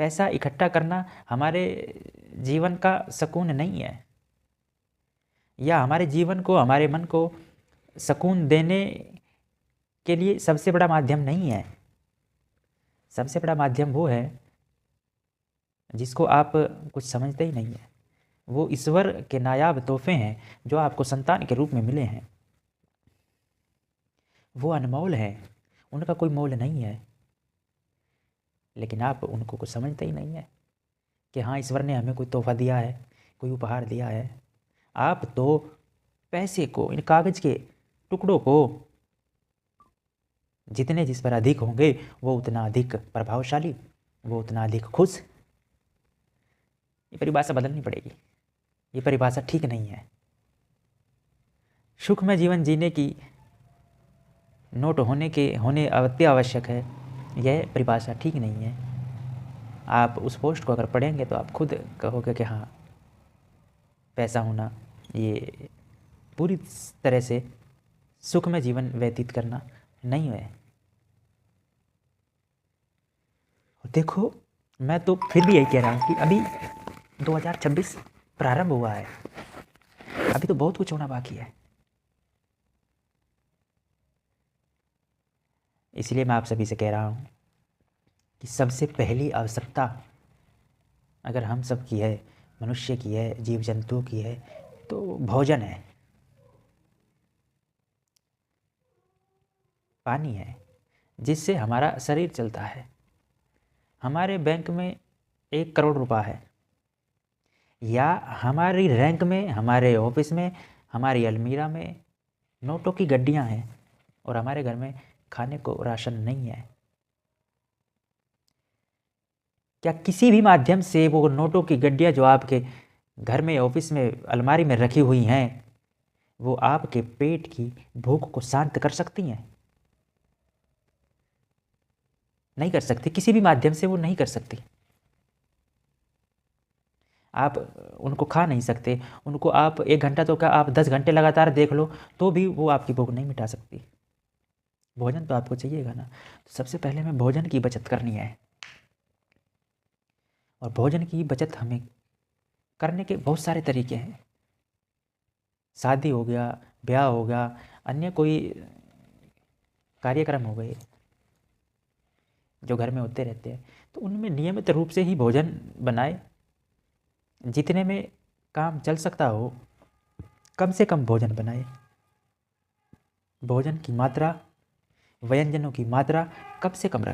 पैसा इकट्ठा करना हमारे जीवन का सुकून नहीं है, या हमारे जीवन को, हमारे मन को सुकून देने के लिए सबसे बड़ा माध्यम नहीं है। सबसे बड़ा माध्यम वो है जिसको आप कुछ समझते ही नहीं है। वो ईश्वर के नायाब तोहफे हैं जो आपको संतान के रूप में मिले हैं। वो अनमोल है, उनका कोई मोल नहीं है, लेकिन आप उनको कुछ समझते ही नहीं है कि हाँ, ईश्वर ने हमें कोई तोहफा दिया है, कोई उपहार दिया है। आप तो पैसे को, इन कागज़ के टुकड़ों को, जितने जिस पर अधिक होंगे वो उतना अधिक प्रभावशाली, वो उतना अधिक खुश। ये परिभाषा बदलनी पड़ेगी, ये परिभाषा ठीक नहीं है। सुख में जीवन जीने की नोट होने अति आवश्यक है, यह परिभाषा ठीक नहीं है। आप उस पोस्ट को अगर पढ़ेंगे तो आप खुद कहोगे कि हाँ, पैसा होना ये पूरी तरह से सुख में जीवन व्यतीत करना नहीं है। देखो, मैं तो फिर भी यही कह रहा हूँ कि अभी 2026 प्रारंभ हुआ है, अभी तो बहुत कुछ होना बाकी है। इसलिए मैं आप सभी से कह रहा हूँ कि सबसे पहली आवश्यकता अगर हम सब की है, मनुष्य की है, जीव जंतुओं की है, तो भोजन है, पानी है, जिससे हमारा शरीर चलता है। हमारे बैंक में 1 करोड़ रुपया है, या हमारी रैंक में, हमारे ऑफिस में, हमारी अलमीरा में नोटों की गड्डियाँ हैं, और हमारे घर में खाने को राशन नहीं है। क्या किसी भी माध्यम से वो नोटों की गड्डियाँ जो आपके घर में, ऑफिस में, अलमारी में रखी हुई हैं, वो आपके पेट की भूख को शांत कर सकती हैं? नहीं कर सकती, किसी भी माध्यम से वो नहीं कर सकती। आप उनको खा नहीं सकते, उनको आप 1 घंटा तो क्या, आप 10 घंटे लगातार देख लो तो भी वो आपकी भूख नहीं मिटा सकती। भोजन तो आपको चाहिएगा ना। तो सबसे पहले हमें भोजन की बचत करनी है, और भोजन की बचत हमें करने के बहुत सारे तरीके हैं। शादी हो गया, ब्याह हो गया, अन्य कोई कार्यक्रम हो गए जो घर में होते रहते हैं, तो उनमें नियमित रूप से ही भोजन बनाए। जितने में काम चल सकता हो, कम से कम भोजन बनाए। भोजन की मात्रा, व्यंजनों की मात्रा कम से कम रखें।